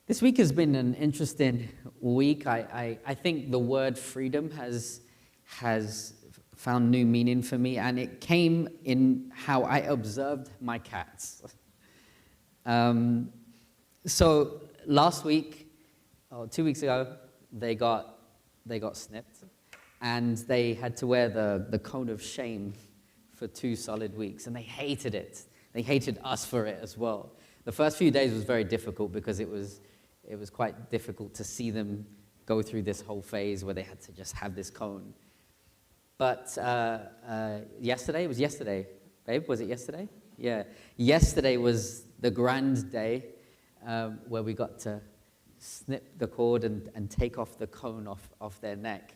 This week has been an interesting week. I think the word freedom has found new meaning for me, and it came in how I observed my cats. So last week, 2 weeks ago, they got snipped, and they had to wear the cone of shame for 2 solid weeks, and they hated it. They hated us for it as well. The first few days was very difficult because it was quite difficult to see them go through this whole phase where they had to just have this cone. But yesterday, babe, was it yesterday? Yeah, yesterday was the grand day where we got to snip the cord and take off the cone off their neck.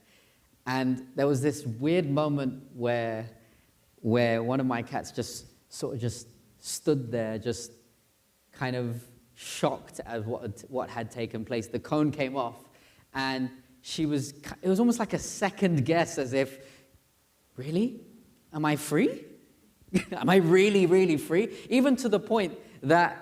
And there was this weird moment where one of my cats just stood there, just kind of shocked at what had taken place. The cone came off, and it was almost like a second guess, as if, really? Am I free? Am I really, really free? Even to the point that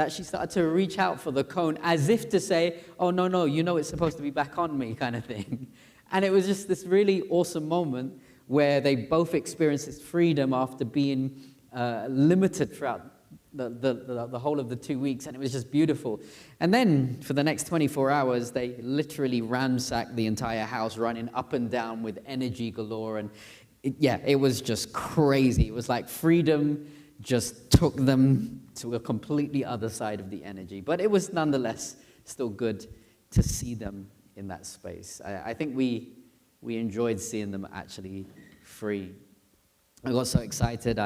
she started to reach out for the cone as if to say, oh, no, you know it's supposed to be back on me, kind of thing. And it was just this really awesome moment where they both experienced this freedom after being limited throughout the whole of the 2 weeks, and it was just beautiful. And then for the next 24 hours, they literally ransacked the entire house, running up and down with energy galore, and it was just crazy. It was like freedom just took them to a completely other side of the energy. But it was nonetheless still good to see them in that space. I think we enjoyed seeing them actually free. I got so excited,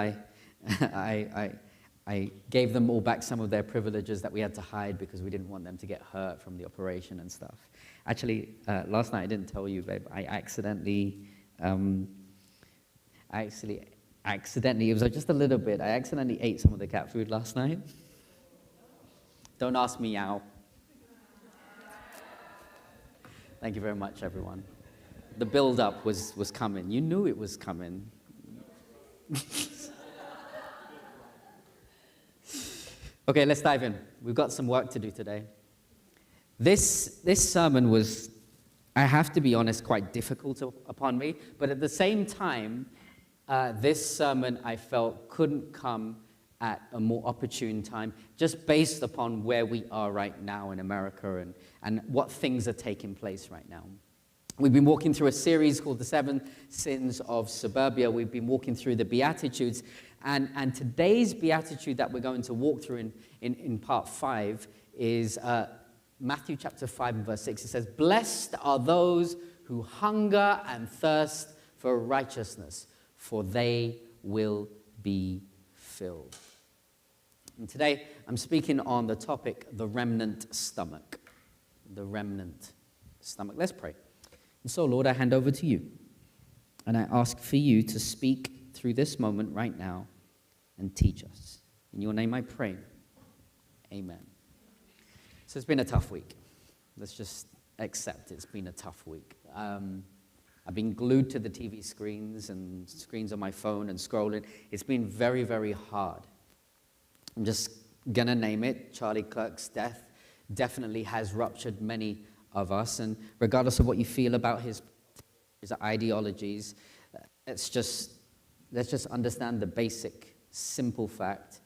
I gave them all back some of their privileges that we had to hide because we didn't want them to get hurt from the operation and stuff. Actually, last night I didn't tell you, babe, I accidentally, it was just a little bit, I accidentally ate some of the cat food last night. Don't ask me how. Thank you very much, everyone. The build-up was coming. You knew it was coming. Okay, let's dive in. We've got some work to do today. This sermon was, I have to be honest, quite difficult upon me, but at the same time, this sermon I felt couldn't come at a more opportune time, just based upon where we are right now in America and what things are taking place right now. We've been walking through a series called The 7 Sins of Suburbia. We've been walking through the Beatitudes. And today's Beatitude that we're going to walk through in part 5 is Matthew chapter 5 and verse 6. It says, "Blessed are those who hunger and thirst for righteousness, for they will be filled." And today I'm speaking on the topic, the remnant stomach. The remnant stomach. Let's pray. And so, Lord, I hand over to you. And I ask for you to speak through this moment right now and teach us. In your name I pray. Amen. So it's been a tough week. Let's just accept it's been a tough week. I've been glued to the TV screens and screens on my phone and scrolling. It's been very, very hard. I'm just going to name it. Charlie Kirk's death definitely has ruptured many of us. And regardless of what you feel about his ideologies, let's just understand the basic, simple fact.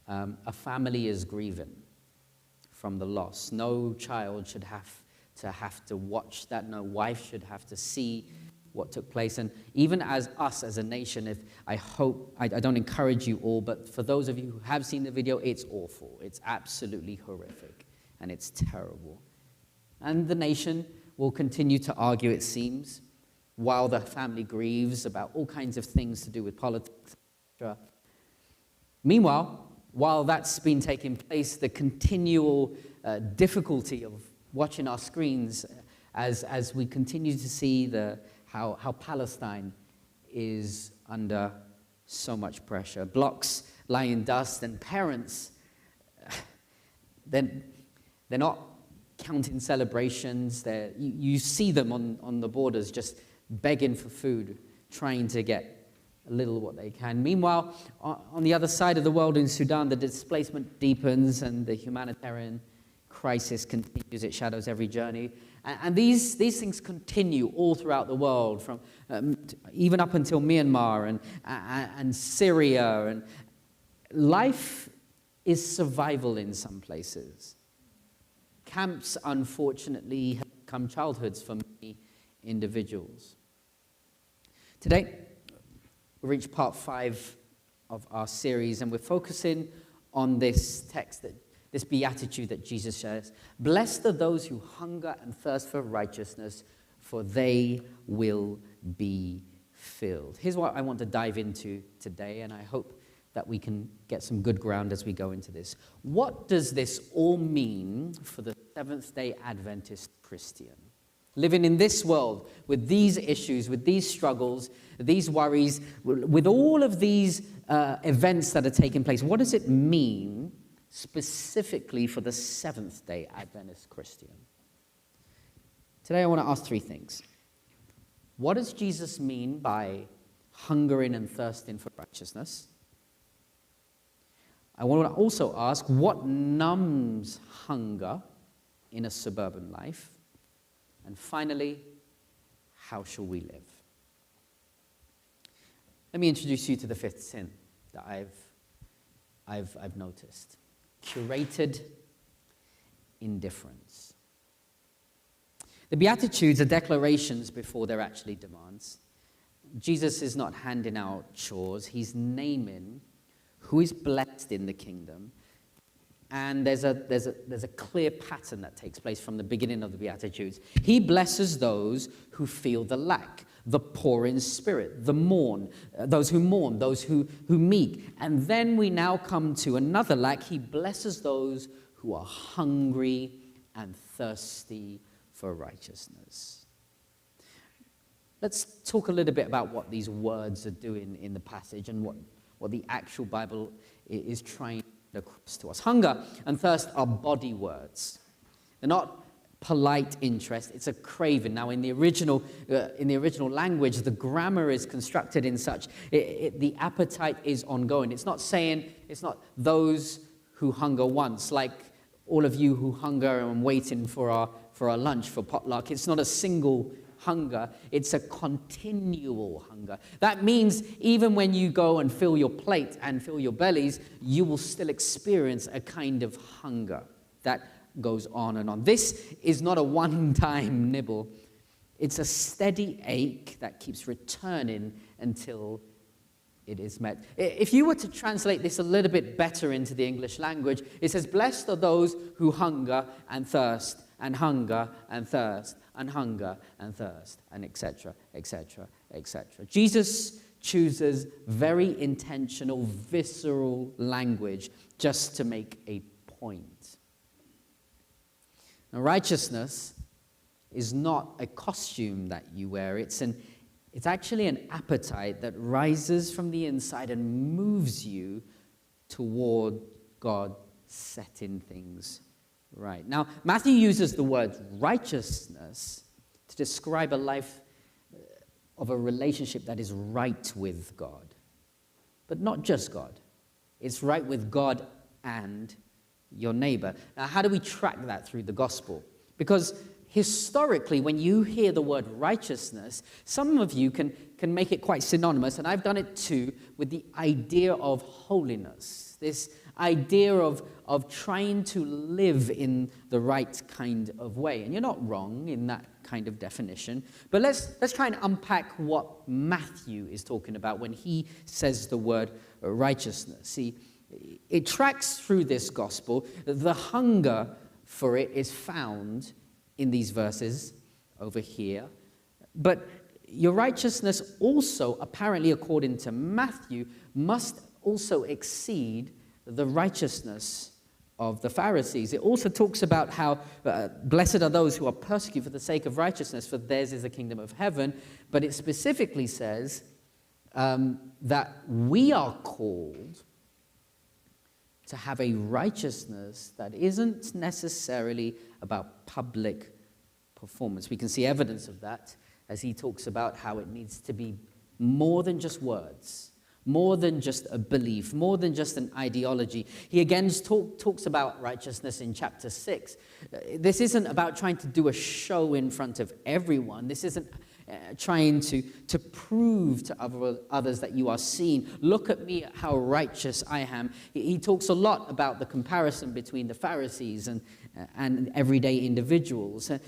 A family is grieving from the loss. No child should have to watch that. No wife should have to see what took place. And even as us, as a nation, I don't encourage you all, but for those of you who have seen the video, it's awful. It's absolutely horrific, and it's terrible. And the nation will continue to argue, it seems, while the family grieves about all kinds of things to do with politics, etc. Meanwhile, while that's been taking place, the continual difficulty of watching our screens as we continue to see how Palestine is under so much pressure. Blocks lie in dust, and parents, they're not counting celebrations. You see them on the borders just begging for food, trying to get a little what they can. Meanwhile, on the other side of the world in Sudan, the displacement deepens and the humanitarian crisis continues, it shadows every journey. And these things continue all throughout the world, from even up until Myanmar and Syria. And life is survival in some places. Camps, unfortunately, have become childhoods for many individuals. Today, we reach part 5 of our series, and we're focusing on this text, this beatitude that Jesus shares. Blessed are those who hunger and thirst for righteousness, for they will be filled. Here's what I want to dive into today, and I hope that we can get some good ground as we go into this. What does this all mean for the Seventh-day Adventist Christian? Living in this world with these issues, with these struggles, these worries, with all of these events that are taking place, what does it mean specifically for the Seventh-day Adventist Christian? Today I want to ask 3 things. What does Jesus mean by hungering and thirsting for righteousness? I want to also ask, what numbs hunger in a suburban life? And finally, how shall we live? Let me introduce you to the 5th sin that I've noticed. Curated indifference. The Beatitudes are declarations before they're actually demands. Jesus is not handing out chores. He's naming who is blessed in the kingdom. And there's a clear pattern that takes place from the beginning of the Beatitudes. He blesses those who feel the lack, the poor in spirit, those who mourn, those who meek. And then we now come to another lack. He blesses those who are hungry and thirsty for righteousness. Let's talk a little bit about what these words are doing in the passage and what the actual Bible is trying across to us. Hunger and thirst are body words. They're not polite interest, it's a craving. Now, in the original language, the grammar is constructed in such, the appetite is ongoing. It's not those who hunger once, like all of you who hunger and waiting for our lunch, for potluck. It's not a single hunger, it's a continual hunger. That means even when you go and fill your plate and fill your bellies, you will still experience a kind of hunger that goes on and on. This is not a one-time nibble. It's a steady ache that keeps returning until it is met. If you were to translate this a little bit better into the English language, it says, blessed are those who hunger and thirst, and hunger and thirst, and hunger and thirst, and etc., etc., etc. Jesus chooses very intentional, visceral language just to make a point. Now, righteousness is not a costume that you wear. It's actually an appetite that rises from the inside and moves you toward God setting things right. Now, Matthew uses the word righteousness to describe a life of a relationship that is right with God. But not just God. It's right with God and your neighbor. Now, how do we track that through the gospel? Because historically, when you hear the word righteousness, some of you can make it quite synonymous, and I've done it too, with the idea of holiness. This idea of trying to live in the right kind of way. And you're not wrong in that kind of definition. But let's try and unpack what Matthew is talking about when he says the word righteousness. See, it tracks through this gospel. The hunger for it is found in these verses over here. But your righteousness also, apparently according to Matthew, must also exceed the righteousness of the Pharisees. It also talks about how blessed are those who are persecuted for the sake of righteousness, for theirs is the kingdom of heaven. But it specifically says that we are called to have a righteousness that isn't necessarily about public performance. We can see evidence of that as he talks about how it needs to be more than just words, more than just a belief, more than just an ideology. He again talks about righteousness in chapter 6. This isn't about trying to do a show in front of everyone. This isn't trying to prove to others that you are seen. Look at me, how righteous I am. He talks a lot about the comparison between the Pharisees and everyday individuals. And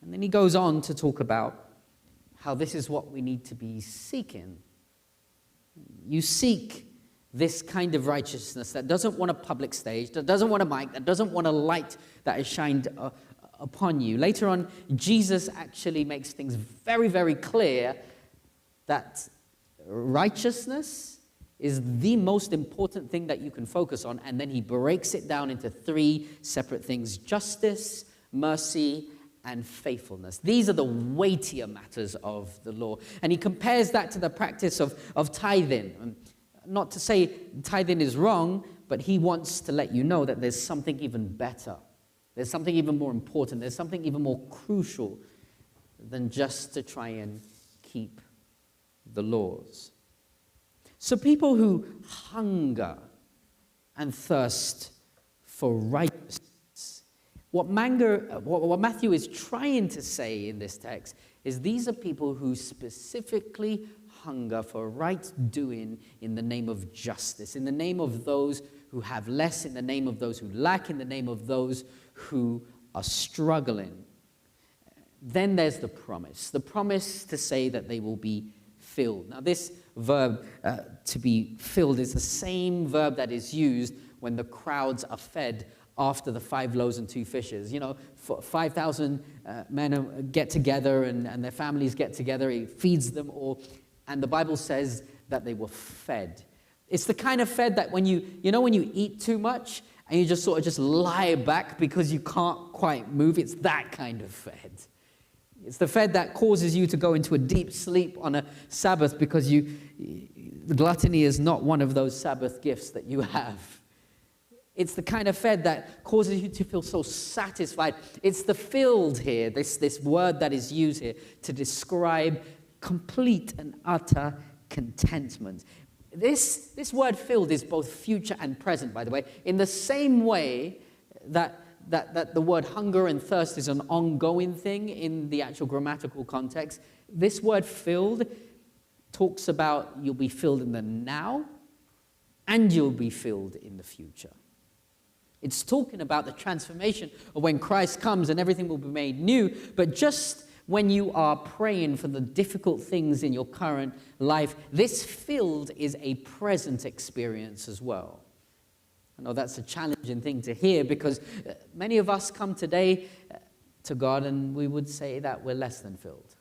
then he goes on to talk about how this is what we need to be seeking. You seek this kind of righteousness that doesn't want a public stage, that doesn't want a mic, that doesn't want a light that is shined upon you. Later on, Jesus actually makes things very, very clear that righteousness is the most important thing that you can focus on, and then he breaks it down into 3 separate things: justice, mercy, and faithfulness. These are the weightier matters of the law. And he compares that to the practice of tithing. And not to say tithing is wrong, but he wants to let you know that there's something even better. There's something even more important. There's something even more crucial than just to try and keep the laws. So people who hunger and thirst for righteousness, what Matthew is trying to say in this text is these are people who specifically hunger for right doing in the name of justice, in the name of those who have less, in the name of those who lack, in the name of those who are struggling. Then there's the promise to say that they will be filled. Now this verb, to be filled, is the same verb that is used when the crowds are fed after the 5 loaves and 2 fishes. 5,000 men get together and their families get together. He feeds them all. And the Bible says that they were fed. It's the kind of fed that when you eat too much and you just sort of lie back because you can't quite move. It's that kind of fed. It's the fed that causes you to go into a deep sleep on a Sabbath because gluttony is not one of those Sabbath gifts that you have. It's the kind of fed that causes you to feel so satisfied. It's the filled here, this word that is used here to describe complete and utter contentment. This word filled is both future and present, by the way, in the same way that the word hunger and thirst is an ongoing thing in the actual grammatical context. This word filled talks about you'll be filled in the now and you'll be filled in the future. It's talking about the transformation of when Christ comes and everything will be made new, but just when you are praying for the difficult things in your current life, this filled is a present experience as well. I know that's a challenging thing to hear because many of us come today to God and we would say that we're less than filled.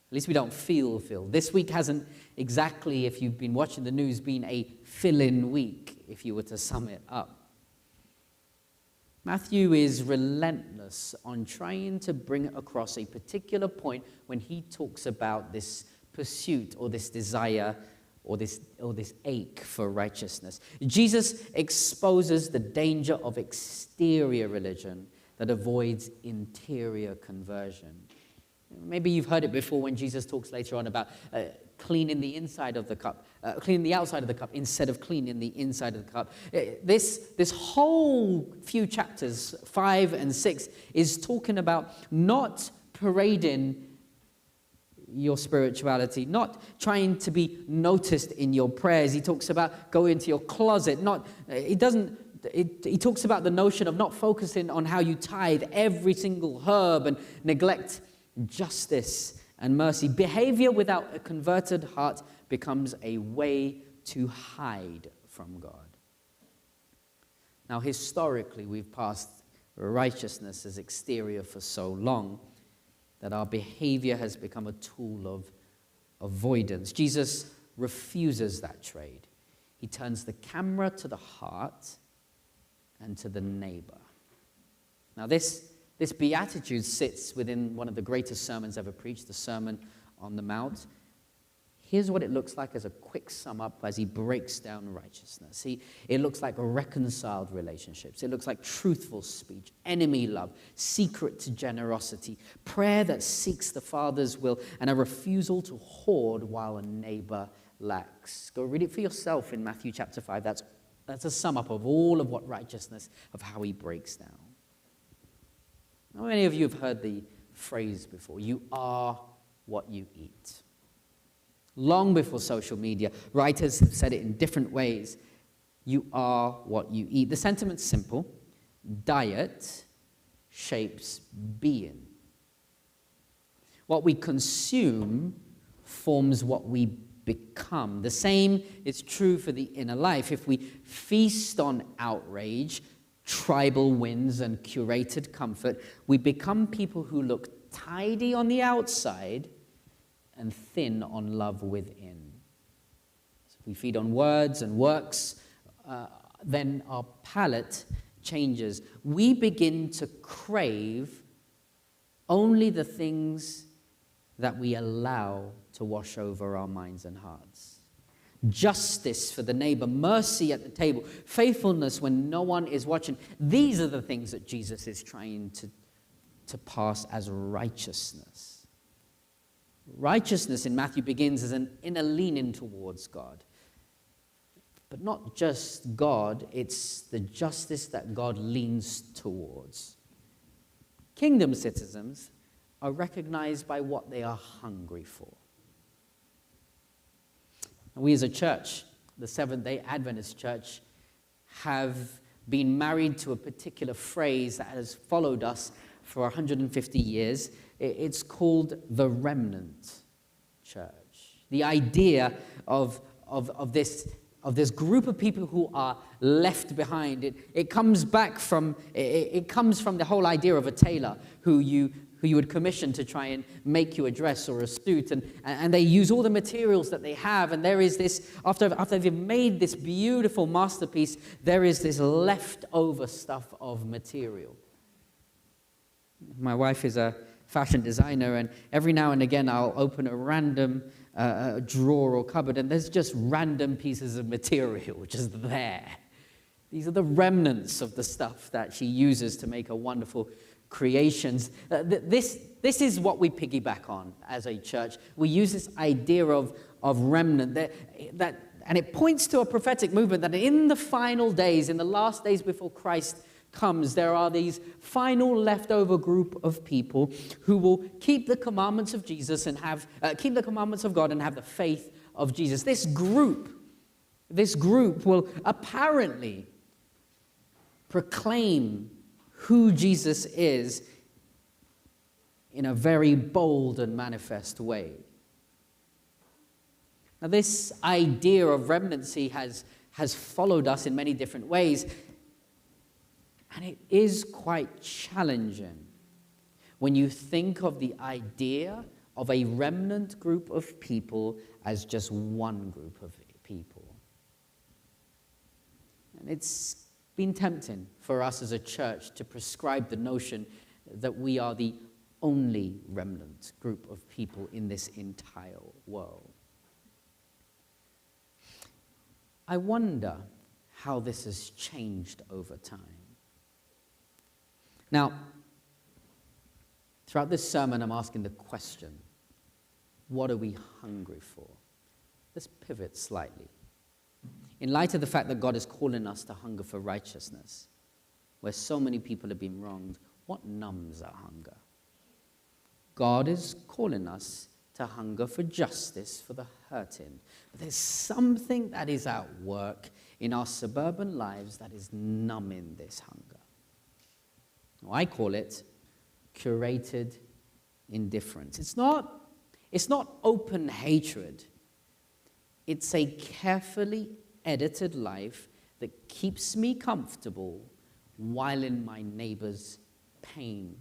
At least we don't feel filled. This week hasn't exactly, if you've been watching the news, been a fill-in week, if you were to sum it up. Matthew is relentless on trying to bring across a particular point when he talks about this pursuit or this desire or this ache for righteousness. Jesus exposes the danger of exterior religion that avoids interior conversion. Maybe you've heard it before when Jesus talks later on about cleaning the inside of the cup, cleaning the outside of the cup instead of cleaning the inside of the cup. This whole few chapters, 5 and 6, is talking about not parading your spirituality, not trying to be noticed in your prayers. He talks about going to your closet. He talks about the notion of not focusing on how you tithe every single herb and neglect justice and mercy. Behavior without a converted heart becomes a way to hide from God. Now, historically, we've passed righteousness as exterior for so long that our behavior has become a tool of avoidance. Jesus refuses that trade. He turns the camera to the heart and to the neighbor. Now, this beatitude sits within one of the greatest sermons ever preached, the Sermon on the Mount. Here's what it looks like as a quick sum up as he breaks down righteousness. It looks like reconciled relationships. It looks like truthful speech, enemy love, secret generosity, prayer that seeks the Father's will, and a refusal to hoard while a neighbor lacks. Go read it for yourself in Matthew chapter 5. That's a sum up of all of what righteousness, of how he breaks down. How many of you have heard the phrase before? You are what you eat. Long before social media, writers have said it in different ways. You are what you eat. The sentiment's simple. Diet shapes being. What we consume forms what we become. The same is true for the inner life. If we feast on outrage, tribal wins, and curated comfort, we become people who look tidy on the outside and thin on love within. So if we feed on words and works, then our palate changes. We begin to crave only the things that we allow to wash over our minds and hearts. Justice for the neighbor, mercy at the table, faithfulness when no one is watching. These are the things that Jesus is trying to pass as righteousness. Righteousness in Matthew begins as an inner leaning towards God. But not just God, it's the justice that God leans towards. Kingdom citizens are recognized by what they are hungry for. And we as a church, the Seventh-day Adventist Church, have been married to a particular phrase that has followed us for 150 years. It's called the Remnant Church. The idea of this group of people who are left behind. It comes from the whole idea of a tailor who you would commission to try and make you a dress or a suit, and they use all the materials that they have, and there is this, after they've made this beautiful masterpiece, there is this leftover stuff of material. My wife is a fashion designer, and every now and again I'll open a random drawer or cupboard, and there's just random pieces of material just there. These are the remnants of the stuff that she uses to make her wonderful creations. This is what we piggyback on as a church. We use this idea of remnant, and it points to a prophetic movement that in the final days, in the last days before Christ comes, there are these final leftover group of people who will keep the commandments of Jesus and keep the commandments of God and have the faith of Jesus. This group will apparently proclaim who Jesus is in a very bold and manifest way. Now, this idea of remnancy has followed us in many different ways, and it is quite challenging when you think of the idea of a remnant group of people as just one group of people. And it's been tempting for us as a church to prescribe the notion that we are the only remnant group of people in this entire world. I wonder how this has changed over time. Now, throughout this sermon, I'm asking the question, what are we hungry for? Let's pivot slightly. In light of the fact that God is calling us to hunger for righteousness, where so many people have been wronged, what numbs our hunger? God is calling us to hunger for justice for the hurting. But there's something that is at work in our suburban lives that is numbing this hunger. I call it curated indifference. It's not open hatred. It's a carefully edited life that keeps me comfortable while in my neighbor's pain.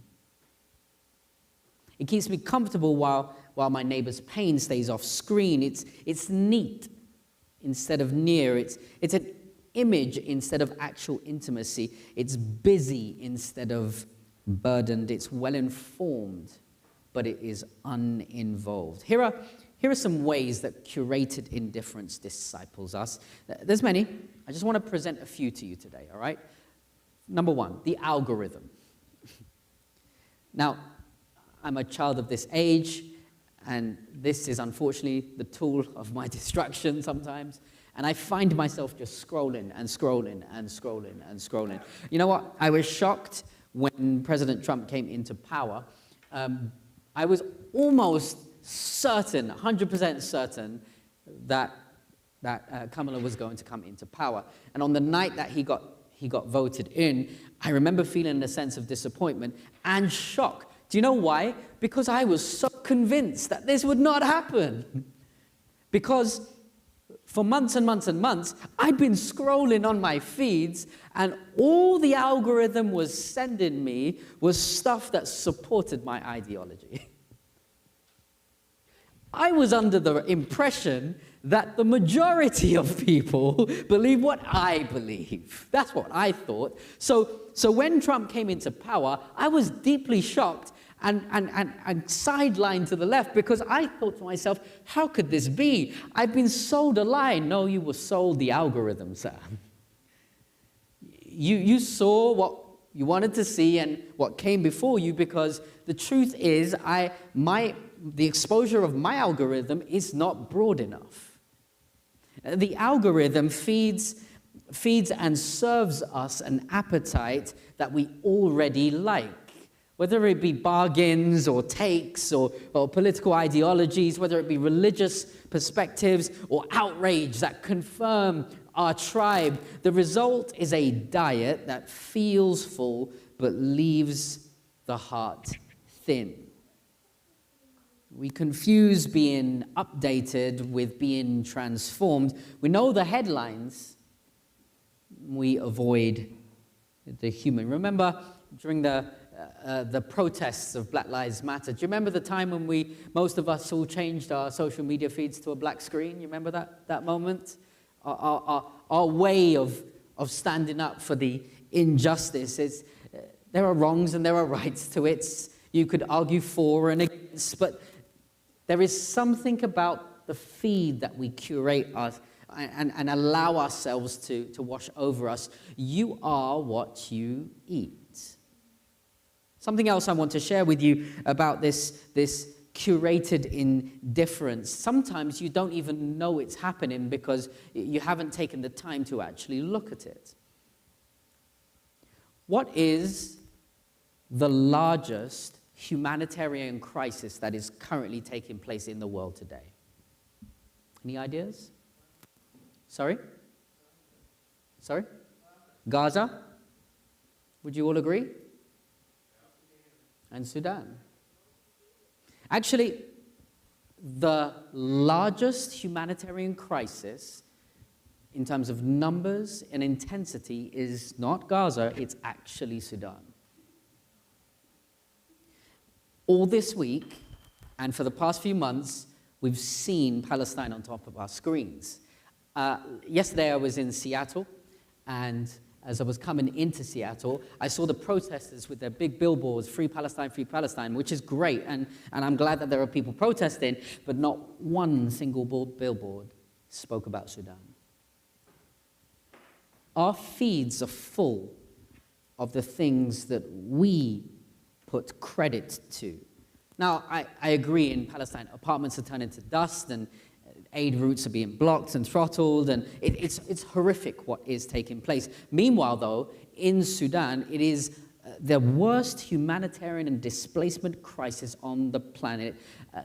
It keeps me comfortable while my neighbor's pain stays off screen. It's neat instead of near. It's an image instead of actual intimacy. It's busy instead of burdened. It's well-informed, but it is uninvolved. Here are some ways that curated indifference disciples us. There's many. I just want to present a few to you today, all right? Number one, the algorithm. Now, I'm a child of this age, And this is unfortunately the tool of my destruction sometimes. And I find myself just scrolling and scrolling and scrolling and scrolling. You know what? I was shocked when President Trump came into power. I was almost certain, 100% certain, that Kamala was going to come into power. And on the night that he got voted in, I remember feeling a sense of disappointment and shock. Do you know why? Because I was so convinced that this would not happen. Because for months and months and months, I'd been scrolling on my feeds, and all the algorithm was sending me was stuff that supported my ideology. I was under the impression that the majority of people believe what I believe. That's what I thought. So when Trump came into power, I was deeply shocked and sidelined to the left, because I thought to myself, how could this be? I've been sold a lie. No, you were sold the algorithm, sir. You saw what you wanted to see and what came before you, because the truth is the exposure of my algorithm is not broad enough. The algorithm feeds and serves us an appetite that we already like. Whether it be bargains or takes or political ideologies, whether it be religious perspectives or outrage that confirm our tribe, the result is a diet that feels full but leaves the heart thin. We confuse being updated with being transformed. We know the headlines. We avoid the human. Remember during the protests of Black Lives Matter. Do you remember the time when most of us all changed our social media feeds to a black screen? You remember that moment? Our way of standing up for the injustice is there are wrongs and there are rights to it. You could argue for and against, but there is something about the feed that we curate and allow ourselves to wash over us. You are what you eat. Something else I want to share with you about this curated indifference. Sometimes you don't even know it's happening because you haven't taken the time to actually look at it. What is the largest humanitarian crisis that is currently taking place in the world today? Any ideas? Sorry? Gaza? Would you all agree? And Sudan. Actually, the largest humanitarian crisis in terms of numbers and intensity is not Gaza, it's actually Sudan. All this week, and for the past few months, we've seen Palestine on top of our screens. Yesterday I was in Seattle, and as I was coming into Seattle, I saw the protesters with their big billboards, Free Palestine, which is great, and I'm glad that there are people protesting, but not one single billboard spoke about Sudan. Our feeds are full of the things that we put credit to. Now, I agree, in Palestine, apartments are turning to dust, and aid routes are being blocked and throttled, and it's horrific what is taking place. Meanwhile, though, in Sudan, it is the worst humanitarian and displacement crisis on the planet.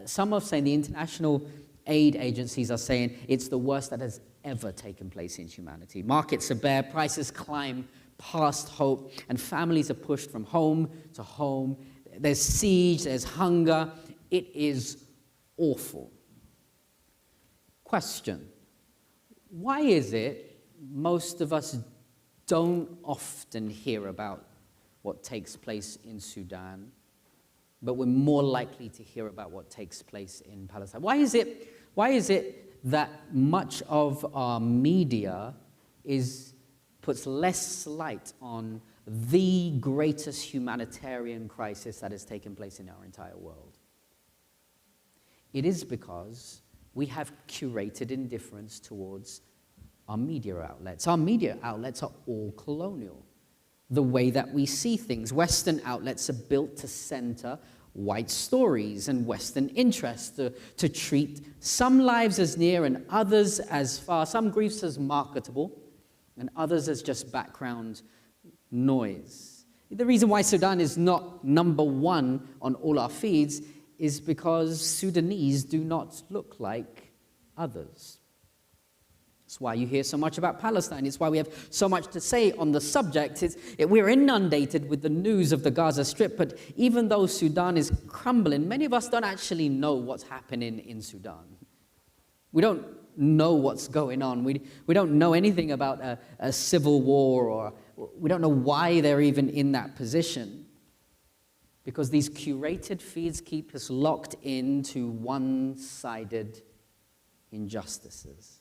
Some are saying, the international aid agencies are saying, it's the worst that has ever taken place in humanity. Markets are bare, prices climb past hope, and families are pushed from home to home. There's siege, there's hunger. It is awful. Question: why is it most of us don't often hear about what takes place in Sudan, but we're more likely to hear about what takes place in Palestine? Why is it that much of our media puts less light on the greatest humanitarian crisis that has taken place in our entire world? It is because we have curated indifference towards our media outlets. Our media outlets are all colonial. The way that we see things, Western outlets are built to center white stories and Western interests, to treat some lives as near and others as far, some griefs as marketable and others as just background noise. The reason why Sudan is not number one on all our feeds is because Sudanese do not look like others. It's why you hear so much about Palestine. It's why we have so much to say on the subject. We're inundated with the news of the Gaza Strip, but even though Sudan is crumbling, many of us don't actually know what's happening in Sudan. We don't know what's going on. We don't know anything about a civil war, or we don't know why they're even in that position. Because these curated feeds keep us locked into one-sided injustices.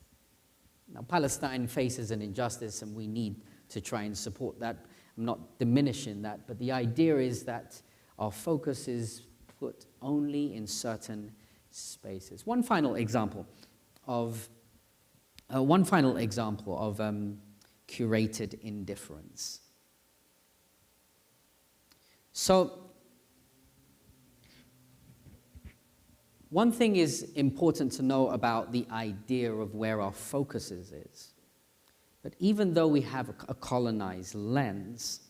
Now, Palestine faces an injustice, and we need to try and support that. I'm not diminishing that, but the idea is that our focus is put only in certain spaces. One final example of curated indifference. So, one thing is important to know about the idea of where our focus is. But even though we have a colonized lens,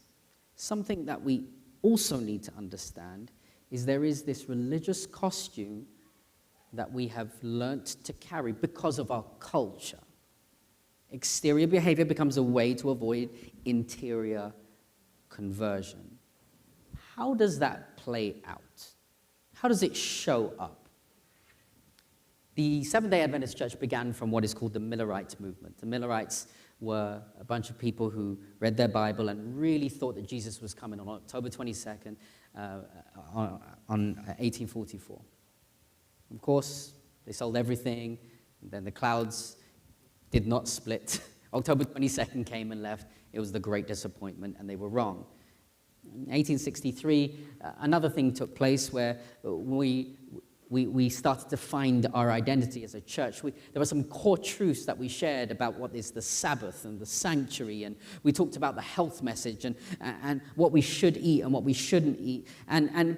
something that we also need to understand is there is this religious costume that we have learnt to carry because of our culture. Exterior behavior becomes a way to avoid interior conversion. How does that play out? How does it show up? The Seventh-day Adventist Church began from what is called the Millerite movement. The Millerites were a bunch of people who read their Bible and really thought that Jesus was coming on October 22nd, on 1844. Of course, they sold everything, and then the clouds did not split. October 22nd came and left. It was the great disappointment, and they were wrong. In 1863, another thing took place where we started to find our identity as a church. There were some core truths that we shared about what is the Sabbath and the sanctuary, and we talked about the health message and what we should eat and what we shouldn't eat. And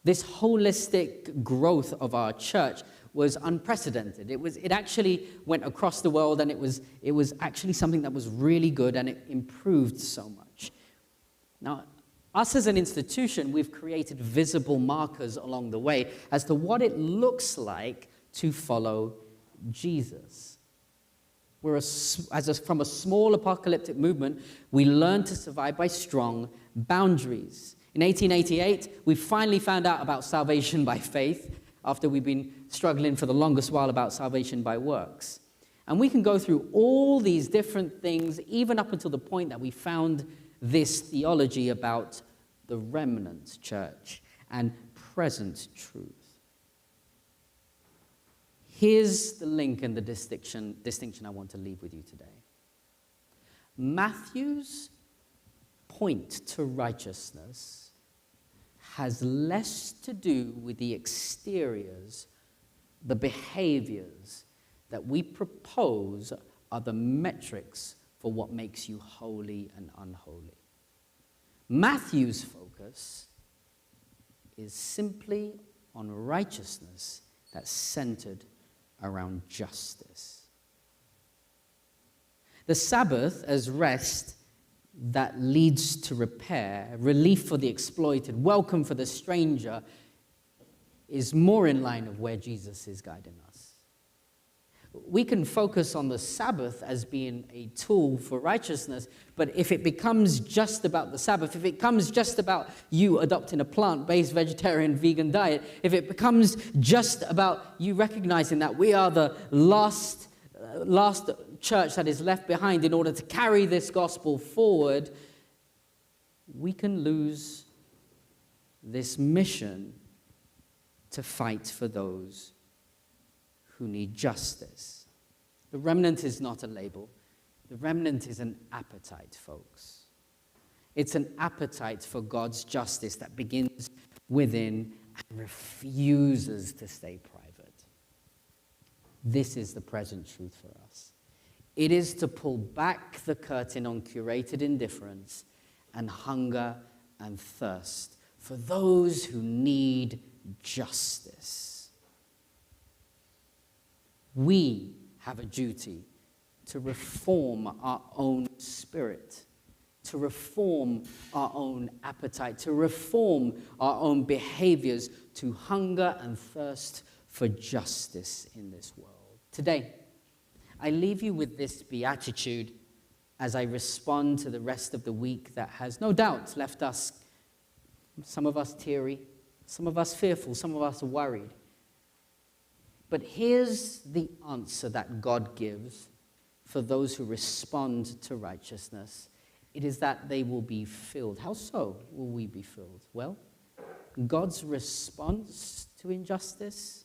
this holistic growth of our church was unprecedented. It actually went across the world, and it was actually something that was really good, and it improved so much. Now, us as an institution, we've created visible markers along the way as to what it looks like to follow Jesus. From a small apocalyptic movement, we learned to survive by strong boundaries. In 1888, we finally found out about salvation by faith after we've been struggling for the longest while about salvation by works. And we can go through all these different things, even up until the point that we found this theology about the Remnant church and present truth. Here's the link and the distinction I want to leave with you today. Matthew's point to righteousness has less to do with the exteriors, the behaviors that we propose are the metrics for what makes you holy and unholy. Matthew's focus is simply on righteousness that's centered around justice. The Sabbath as rest that leads to repair, relief for the exploited, welcome for the stranger, is more in line of where Jesus is guiding us. We can focus on the Sabbath as being a tool for righteousness, but if it becomes just about the Sabbath, if it becomes just about you adopting a plant-based vegetarian vegan diet, if it becomes just about you recognizing that we are the last church that is left behind in order to carry this gospel forward, we can lose this mission to fight for those who need justice. The remnant is not a label. The remnant is an appetite, folks. It's an appetite for God's justice that begins within and refuses to stay private. This is the present truth for us. It is to pull back the curtain on curated indifference and hunger and thirst for those who need justice. We have a duty to reform our own spirit, to reform our own appetite, to reform our own behaviors, to hunger and thirst for justice in this world. Today, I leave you with this beatitude as I respond to the rest of the week that has no doubt left us, some of us teary, some of us fearful, some of us worried. But here's the answer that God gives for those who respond to righteousness. It is that they will be filled. How so will we be filled? Well, God's response to injustice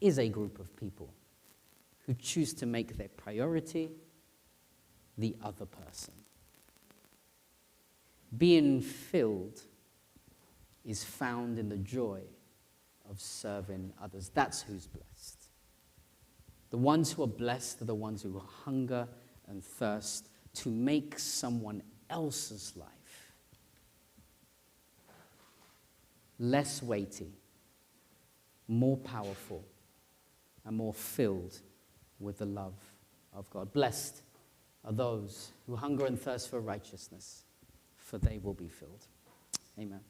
is a group of people who choose to make their priority the other person. Being filled is found in the joy of serving others. That's who's blessed. The ones who are blessed are the ones who hunger and thirst to make someone else's life less weighty, more powerful, and more filled with the love of God. Blessed are those who hunger and thirst for righteousness, for they will be filled. Amen.